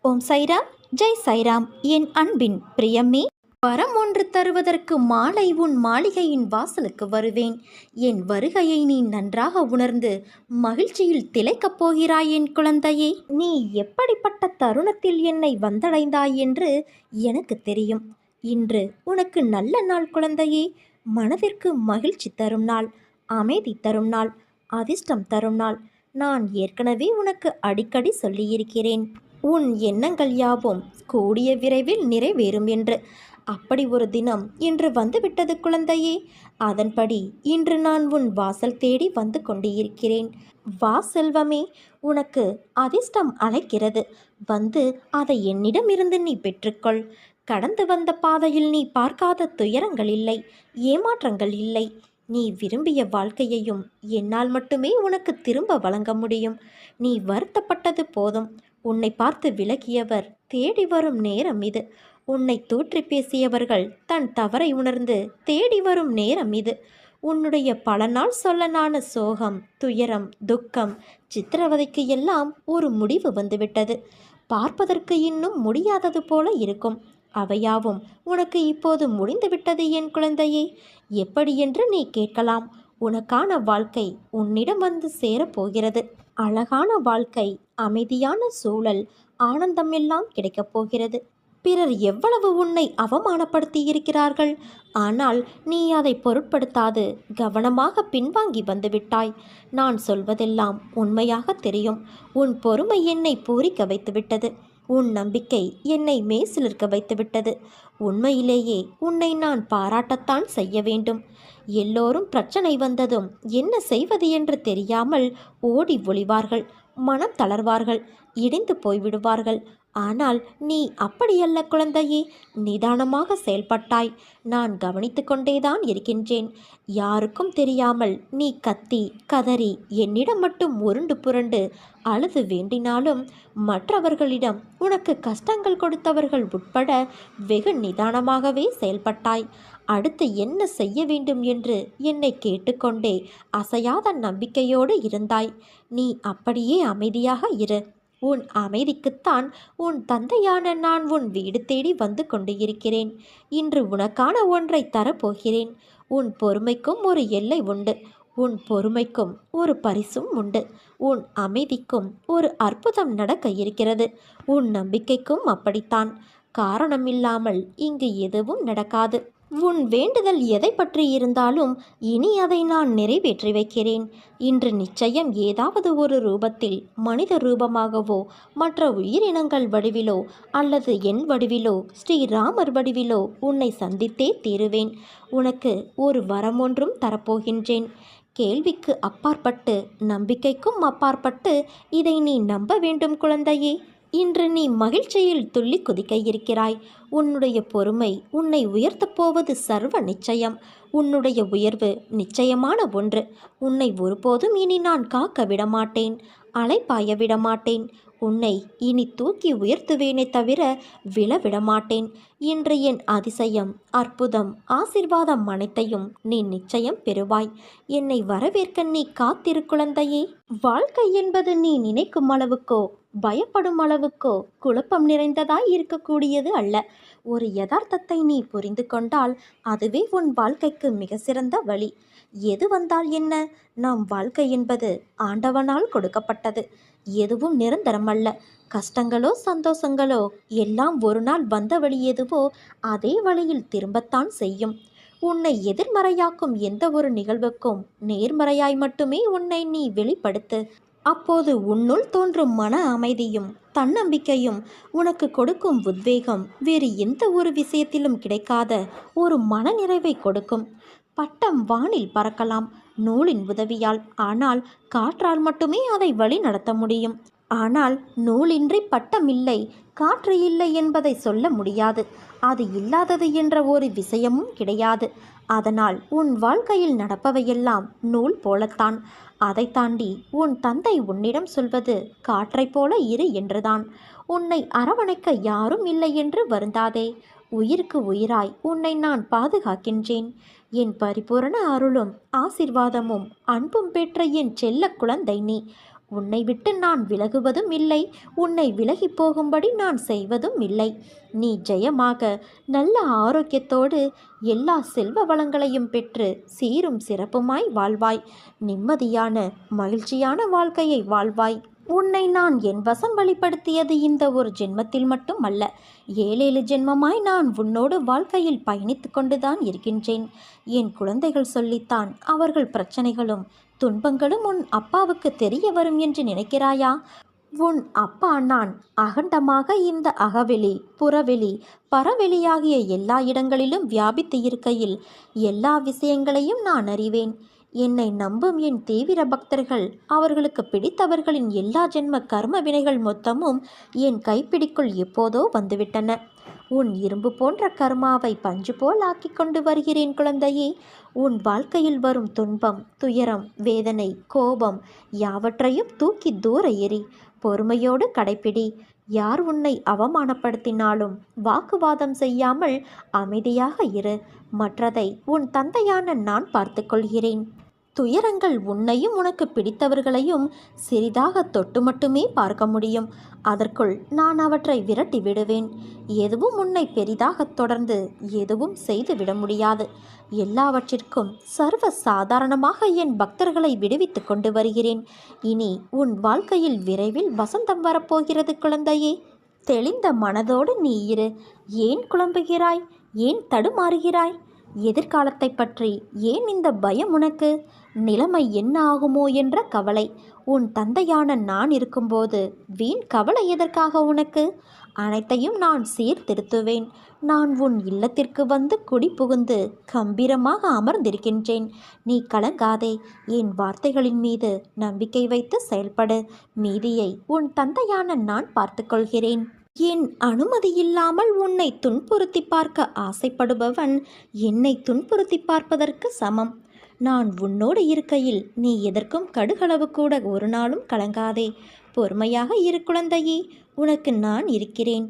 ஓம் சைராம், ஜெய் சைராம். என் அன்பின் பிரியமே, வரம் ஒன்று தருவதற்கு மாலை உன் மாளிகையின் வாசலுக்கு வருவேன். என் வருகையை நீ நன்றாக உணர்ந்து மகிழ்ச்சியில் திளைக்கப் போகிறாய் என் குழந்தையே. நீ எப்படிப்பட்ட தருணத்தில் என்னை வந்தடைந்தாய் என்று எனக்கு தெரியும். இன்று உனக்கு நல்ல நாள் குழந்தையே. மனதிற்கு மகிழ்ச்சி தரும் நாள், அமைதி தரும் நாள், அதிர்ஷ்டம் தரும் நாள். நான் ஏற்கனவே உனக்கு அடிக்கடி சொல்லியிருக்கிறேன், உன் எண்ணங்கள் யாவும் கூடிய விரைவில் நிறைவேறும் என்று. அப்படி ஒரு தினம் இன்று வந்துவிட்டது குழந்தையே. அதன்படி இன்று நான் உன் வாசல் தேடி வந்து கொண்டிருக்கிறேன். வா செல்வமே, உனக்கு அதிர்ஷ்டம் அழைக்கிறது. வந்து அதை என்னிடமிருந்து நீ பெற்றுக்கொள். கடந்து வந்த பாதையில் நீ பார்க்காத துயரங்கள் இல்லை, ஏமாற்றங்கள் இல்லை. நீ விரும்பிய வாழ்க்கையையும் என்னால் மட்டுமே உனக்கு திரும்ப வழங்க முடியும். நீ வருத்தப்பட்டது போதும். உன்னை பார்த்து விலகியவர் தேடி வரும் நேரம் இது. உன்னை தூற்றி பேசியவர்கள் தன் தவறை உணர்ந்து தேடி வரும் நேரம் இது. உன்னுடைய பல நாள் சொல்லனான சோகம், துயரம், துக்கம், சித்திரவதைக்கு எல்லாம் ஒரு முடிவு வந்துவிட்டது. பார்ப்பதற்கு இன்னும் முடியாதது போல இருக்கும். அவையாவும் உனக்கு இப்போது முடிந்துவிட்டது என் குழந்தையே. எப்படி என்று நீ கேட்கலாம். உனக்கான வாழ்க்கை உன்னிடம் வந்து சேரப்போகிறது. அழகான வாழ்க்கை, அமைதியான சூழல், ஆனந்தம் எல்லாம் கிடைக்கப் போகிறது. பிறர் எவ்வளவு உன்னை அவமானப்படுத்தி இருக்கிறார்கள். ஆனால் நீ அதை பொருட்படுத்தாது கவனமாக பின்வாங்கி வந்துவிட்டாய். நான் சொல்வதெல்லாம் உண்மையாக தெரியும். உன் பொறுமை என்னை பூரிக்க வைத்துவிட்டது. உன் நம்பிக்கை என்னை மேசிலிருக்க வைத்துவிட்டது. உண்மையிலேயே உன்னை நான் பாராட்டத்தான் செய்ய வேண்டும். எல்லோரும் பிரச்சனை வந்ததும் என்ன செய்வது என்று தெரியாமல் ஓடி ஒளிவார்கள், மனம் தளர்வார்கள், இடிந்து போய்விடுவார்கள். ஆனால் நீ அப்படியல்ல குழந்தையே. நிதானமாக செயல்பட்டாய். நான் கவனித்து கொண்டேதான் இருக்கின்றேன். யாருக்கும் தெரியாமல் நீ கத்தி கதறி என்னிடம் மட்டும் உருண்டு புரண்டு அழுது வேண்டினாலும் மற்றவர்களிடம் உனக்கு கஷ்டங்கள் கொடுத்தவர்கள் உட்பட வெகு நிதானமாகவே செயல்பட்டாய். அடுத்து என்ன செய்ய வேண்டும் என்று என்னை கேட்டுக்கொண்டே அசையாத நம்பிக்கையோடு இருந்தாய். நீ அப்படியே அமைதியாக இரு. உன் அமைதிக்குத்தான் உன் தந்தையான நான் உன் வீடு தேடி வந்து கொண்டு இருக்கிறேன். இன்று உனக்கான ஒன்றை தரப்போகிறேன். உன் பொறுமைக்கும் ஒரு எல்லை உண்டு. உன் பொறுமைக்கும் ஒரு பரிசும் உண்டு. உன் அமைதிக்கும் ஒரு அற்புதம் நடக்க இருக்கிறது. உன் நம்பிக்கைக்கும் அப்படித்தான். காரணமில்லாமல் இங்கு எதுவும் நடக்காது. உன் வேண்டுதல் எதை பற்றி இருந்தாலும் இனி அதை நான் நிறைவேற்றி வைக்கிறேன். இன்று நிச்சயம் ஏதாவது ஒரு ரூபத்தில், மனித ரூபமாகவோ மற்ற உயிரினங்கள் வடிவிலோ அல்லது என் வடிவிலோ ஸ்ரீராமர் வடிவிலோ உன்னை சந்தித்தே தீருவேன். உனக்கு ஒரு வரம் ஒன்றும் தரப்போகின்றேன். கேள்விக்கு அப்பாற்பட்டு, நம்பிக்கைக்கும் அப்பாற்பட்டு இதை நீ நம்ப வேண்டும் குழந்தையே. இன்று நீ மகிழ்ச்சியில் துள்ளி குதிக்க இருக்கிறாய். உன்னுடைய பொறுமை உன்னை உயர்த்தப் போவது சர்வ நிச்சயம். உன்னுடைய உயர்வு நிச்சயமான ஒன்று. உன்னை ஒருபோதும் இனி நான் காக்க விடமாட்டேன், அலைப்பாய விடமாட்டேன். உன்னை இனி தூக்கி உயர்த்துவேனே தவிர விழவிடமாட்டேன். இன்று என் அதிசயம், அற்புதம், ஆசிர்வாதம் அனைத்தையும் நீ நிச்சயம் பெறுவாய். என்னை வரவேற்க நீ காத்திரு குழந்தையே. வாழ்க்கை என்பது நீ நினைக்கும் அளவுக்கோ பயப்படும் அளவுக்கோ குழப்பம் நிறைந்ததாய் இருக்கக்கூடியது அல்ல. ஒரு யதார்த்தத்தை நீ புரிந்து கொண்டால் அதுவே உன் வாழ்க்கைக்கு மிக சிறந்த வழி. எது வந்தால் என்ன? நம் வாழ்க்கை என்பது ஆண்டவனால் கொடுக்கப்பட்டது. எதுவும் நிரந்தரமல்ல. கஷ்டங்களோ சந்தோஷங்களோ எல்லாம் ஒரு நாள் வந்த வழி எதுவோ அதே வழியில் திரும்பத்தான் செய்யும். உன்னை எதிர்மறையாக்கும் எந்த ஒரு நிகழ்வுக்கும் நேர்மறையாய் மட்டுமே உன்னை நீ வெளிப்படுத்து. அப்போது உன்னுள் தோன்றும் மன அமைதியும் தன்னம்பிக்கையும் உனக்கு கொடுக்கும் உத்வேகம் வேறு எந்த ஒரு விஷயத்திலும் கிடைக்காத ஒரு மனநிறைவை கொடுக்கும். பட்டம் வானில் பறக்கலாம் நூலின் உதவியால். ஆனால் காற்றால் மட்டுமே அதை வழி நடத்த முடியும். ஆனால் நூலின்றி பட்டம் இல்லை, காற்று இல்லை என்பதை சொல்ல முடியாது. அது இல்லாதது என்ற ஒரு விஷயமும் கிடையாது. அதனால் உன் வாழ்க்கையில் நடப்பவையெல்லாம் நூல் போலத்தான். அதை தாண்டி உன் தந்தை உன்னிடம் சொல்வது காற்றைப் போல இரு என்றுதான். உன்னை அரவணைக்க யாரும் இல்லை என்று வருந்தாதே. உயிருக்கு உயிராய் உன்னை நான் பாதுகாக்கின்றேன். என் பரிபூரண அருளும் ஆசிர்வாதமும் அன்பும் பெற்ற என் செல்ல குழந்தை நீ. உன்னை விட்டு நான் விலகுவதும் இல்லை, உன்னை விலகி போகும்படி நான் செய்வதும் இல்லை. நீ ஜெயமாக நல்ல ஆரோக்கியத்தோடு எல்லா செல்வ வளங்களையும் பெற்று சீரும் சிறப்புமாய் வாழ்வாய். நிம்மதியான மகிழ்ச்சியான வாழ்க்கையை வாழ்வாய். உன்னை நான் என் வசம் வழிப்படுத்தியது இந்த ஒரு ஜென்மத்தில் மட்டும் அல்ல, 7 ஜென்மமாய் நான் உன்னோடு வாழ்க்கையில் பயணித்து கொண்டுதான் இருக்கின்றேன். என் குழந்தைகள் சொல்லித்தான் அவர்கள் பிரச்சனைகளும் துன்பங்களும் உன் அப்பாவுக்கு தெரிய வரும் என்று நினைக்கிறாயா? உன் அப்பா நான் அகண்டமாக இந்த அகவெளி, புறவெளி, பரவெளியாகிய எல்லா இடங்களிலும் வியாபித்து இருக்கையில் எல்லா விஷயங்களையும் நான் அறிவேன். என்னை நம்பும் என் தீவிர பக்தர்கள், அவர்களுக்கு பிடித்தவர்களின் எல்லா ஜென்ம கர்ம வினைகள் மொத்தமும் என் கைப்பிடிக்குள் எப்போதோ வந்துவிட்டன. உன் இரும்பு போன்ற கர்மாவை பஞ்சு போல் ஆக்கி கொண்டு வருகிறேன் குழந்தையே. உன் வாழ்க்கையில் வரும் துன்பம், துயரம், வேதனை, கோபம் யாவற்றையும் தூக்கி தூர எறி. பொறுமையோடு கடைப்பிடி. யார் உன்னை அவமானப்படுத்தினாலும் வாக்குவாதம் செய்யாமல் அமைதியாக இரு. மற்றதை உன் தந்தையான நான் பார்த்து கொள்கிறேன். துயரங்கள் உன்னையும் உனக்கு பிடித்தவர்களையும் சிறிதாக தொட்டு மட்டுமே பார்க்க முடியும். அதற்குள் நான் அவற்றை விரட்டி விடுவேன். எதுவும் உன்னை பெரிதாக தொடர்ந்து எதுவும் செய்து விட முடியாது. எல்லாவற்றிற்கும் சர்வ சாதாரணமாக என் பக்தர்களை விடுவித்து கொண்டு வருகிறேன். இனி உன் வாழ்க்கையில் விரைவில் வசந்தம் வரப்போகிறது குழந்தையே. தெளிந்த மனதோடு நீ இரு. ஏன் குழம்புகிறாய்? ஏன் தடுமாறுகிறாய்? எதிர்காலத்தை பற்றி ஏன் இந்த பயம் உனக்கு? நிலைமை என்ன ஆகுமோ என்ற கவலை. உன் தந்தையான நான் இருக்கும்போது வீண் கவலை எதற்காக உனக்கு? அனைத்தையும் நான் சீர்திருத்துவேன். நான் உன் இல்லத்திற்கு வந்து குடி புகுந்து கம்பீரமாக அமர்ந்திருக்கின்றேன். நீ கலங்காதே. என் வார்த்தைகளின் மீது நம்பிக்கை வைத்து செயல்படு. மீதியை உன் தந்தையான நான் பார்த்துக்கொள்கிறேன். என் அனுமதி இல்லாமல் உன்னை துன்புறுத்தி பார்க்க ஆசைப்படுபவன் என்னை துன்புறுத்தி பார்ப்பதற்கு சமம். நான் உன்னோடு இருக்கையில் நீ எதற்கும் கடுகளவு கூட ஒரு நாளும் கலங்காதே. பொறுமையாக இரு குழந்தையே. உனக்கு நான் இருக்கிறேன்.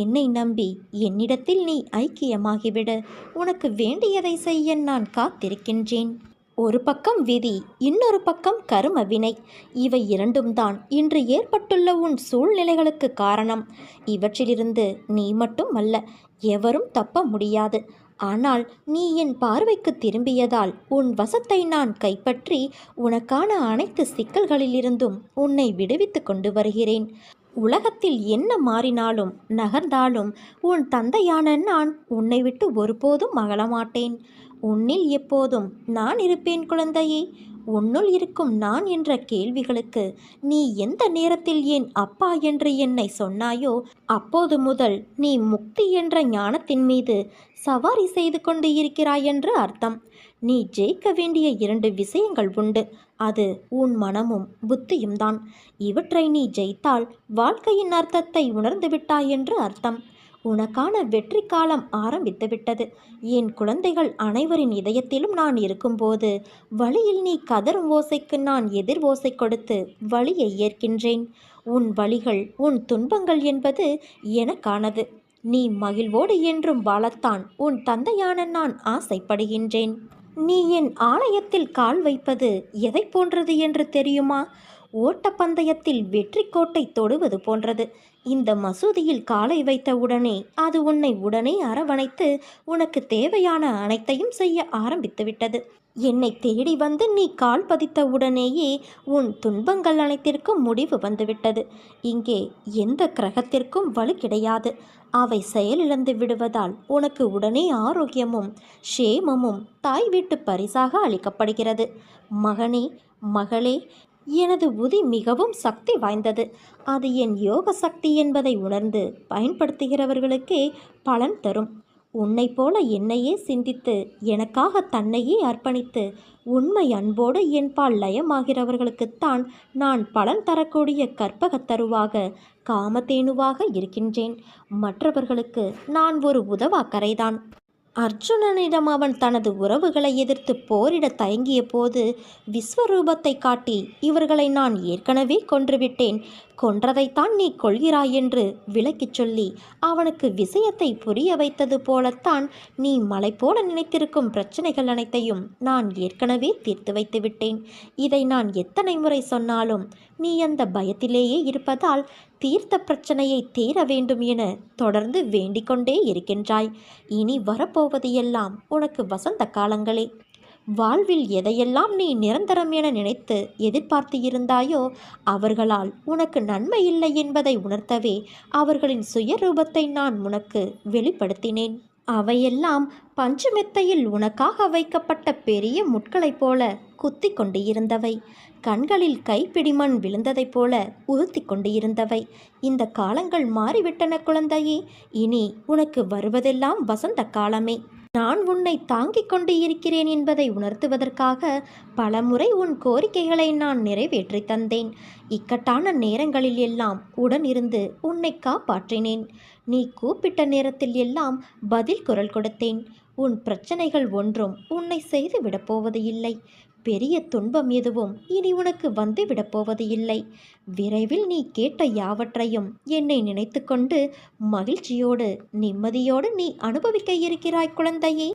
என்னை நம்பி என்னிடத்தில் நீ ஐக்கியமாகிவிடு. உனக்கு வேண்டியதை செய்ய நான் காத்திருக்கின்றேன். ஒரு பக்கம் விதி, இன்னொரு பக்கம் கரும வினை. இவை இரண்டும் தான் இன்று ஏற்பட்டுள்ள உன் சூழ்நிலைகளுக்கு காரணம். இவற்றிலிருந்து நீ மட்டும் அல்ல, எவரும் தப்ப முடியாது. ஆனால் நீ என் பார்வைக்கு திரும்பியதால் உன் வசத்தை நான் கைப்பற்றி உனக்கான அனைத்து சிக்கல்களிலிருந்தும் உன்னை விடுவித்து கொண்டு வருகிறேன். உலகத்தில் என்ன மாறினாலும் நகர்ந்தாலும் உன் தந்தையான நான் உன்னை விட்டு ஒருபோதும் அகலமாட்டேன். உன்னில் எப்போதும் நான் இருப்பேன் குழந்தையே. உன்னுள் இருக்கும் நான் என்ற கேள்விகளுக்கு நீ எந்த நேரத்தில் என் அப்பா என்று என்னை சொன்னாயோ அப்போது முதல் நீ முக்தி என்ற ஞானத்தின் மீது சவாரி செய்து கொண்டு இருக்கிறாய் என்று அர்த்தம். நீ ஜெயிக்க வேண்டிய 2 விஷயங்கள் உண்டு. அது உன் மனமும் புத்தியும் தான். இவற்றை நீ ஜெயித்தால் வாழ்க்கையின் அர்த்தத்தை உணர்ந்து விட்டாய் என்று அர்த்தம். உனக்கான வெற்றி காலம் ஆரம்பித்து விட்டது. என் குழந்தைகள் அனைவரின் இதயத்திலும் நான் இருக்கும்போது வழியில் நீ கதரும் ஓசைக்கு நான் எதிர் ஓசை கொடுத்து வழியை ஏற்கின்றேன். உன் வழிகள், உன் துன்பங்கள் என்பது எனக்கானது. நீ மகிழ்வோடு என்றும் வாழத்தான் உன் தந்தையான நான் ஆசைப்படுகின்றேன். நீ என் ஆலயத்தில் கால் வைப்பது எதை போன்றது என்று தெரியுமா? ஓட்டப்பந்தயத்தில் வெற்றி கோட்டை தொடுவது போன்றது. இந்த மசூதியில் காலை வைத்த உடனே அது உன்னை உடனே அரவணைத்து உனக்கு தேவையான அனைத்தையும் செய்ய ஆரம்பித்து விட்டது. என்னை தேடி வந்து நீ கால் பதித்த உடனேயே உன் துன்பங்கள் அனைத்திற்கும் முடிவு வந்துவிட்டது. இங்கே எந்த கிரகத்திற்கும் வலு கிடையாது. அவை செயலிழந்து விடுவதால் உனக்கு உடனே ஆரோக்கியமும் ஷேமமும் தாய் வீட்டு பரிசாக அளிக்கப்படுகிறது. மகனே, மகளே, எனது உதி மிகவும் சக்தி வாய்ந்தது. அது என் யோக சக்தி என்பதை உணர்ந்து பயன்படுத்துகிறவர்களுக்கே பலன் தரும். உன்னை போல என்னையே சிந்தித்து எனக்காக தன்னையே அர்ப்பணித்து உண்மை அன்போடு என்பால் லயமாகிறவர்களுக்குத்தான் நான் பலன் தரக்கூடிய கற்பகத் தருவாக காமதேனுவாக இருக்கின்றேன். மற்றவர்களுக்கு நான் ஒரு உதவாக்கரைதான். அர்ஜுனனிடம் அவன் தனது உறவுகளை எதிர்த்து போரிட தயங்கிய போது விஸ்வரூபத்தை காட்டி இவர்களை நான் ஏற்கனவே கொன்றுவிட்டேன், கொன்றதைத்தான் நீ கொள்கிறாய் என்று விளக்கிச் சொல்லி அவனுக்கு விஷயத்தை புரிய வைத்தது போலத்தான் நீ மலை போல நினைத்திருக்கும் பிரச்சனைகள் அனைத்தையும் நான் ஏற்கனவே தீர்த்து வைத்து விட்டேன். இதை நான் எத்தனை முறை சொன்னாலும் நீ அந்த பயத்திலேயே இருப்பதால் தீர்த்த பிரச்சனையை தீர வேண்டும் என தொடர்ந்து வேண்டிக் கொண்டே இருக்கின்றாய். இனி வரப்போவது எல்லாம் உனக்கு வசந்த காலங்களே. வாழ்வில் எதையெல்லாம் நீ நிரந்தரம் என நினைத்து எதிர்பார்த்து இருந்தாயோ அவர்களால் உனக்கு நன்மை இல்லை என்பதை உணர்த்தவே அவர்களின் சுயரூபத்தை நான் உனக்கு வெளிப்படுத்தினேன். அவையெல்லாம் பஞ்சுமெத்தையில் உனக்காக வைக்கப்பட்ட பெரிய முட்களைப் போல குத்தி கொண்டு இருந்தவை. கண்களில் கைப்பிடிமண் விழுந்ததைப் போல உறுத்தி கொண்டு இருந்தவை. இந்த காலங்கள் மாறிவிட்டன குழந்தையே. இனி உனக்கு வருவதெல்லாம் வசந்த காலமே. நான் உன்னை தாங்கிக் கொண்டு இருக்கிறேன் என்பதை உணர்த்துவதற்காக பலமுறை உன் கோரிக்கைகளை நான் நிறைவேற்றி தந்தேன். இக்கட்டான நேரங்களில் எல்லாம் உடன் இருந்து உன்னை காப்பாற்றினேன். நீ கூப்பிட்ட நேரத்தில் எல்லாம் பதில் குரல் கொடுத்தேன். உன் பிரச்சனைகள் ஒன்றும் உன்னை செய்து விடப்போவது இல்லை. பெரிய துன்பம் எதுவும் இனி உனக்கு வந்து விடப்போவது இல்லை. விரைவில் நீ கேட்ட யாவற்றையும் என்னை நினைத்து கொண்டு மகிழ்ச்சியோடு நிம்மதியோடு நீ அனுபவிக்க இருக்கிறாய் குழந்தையே.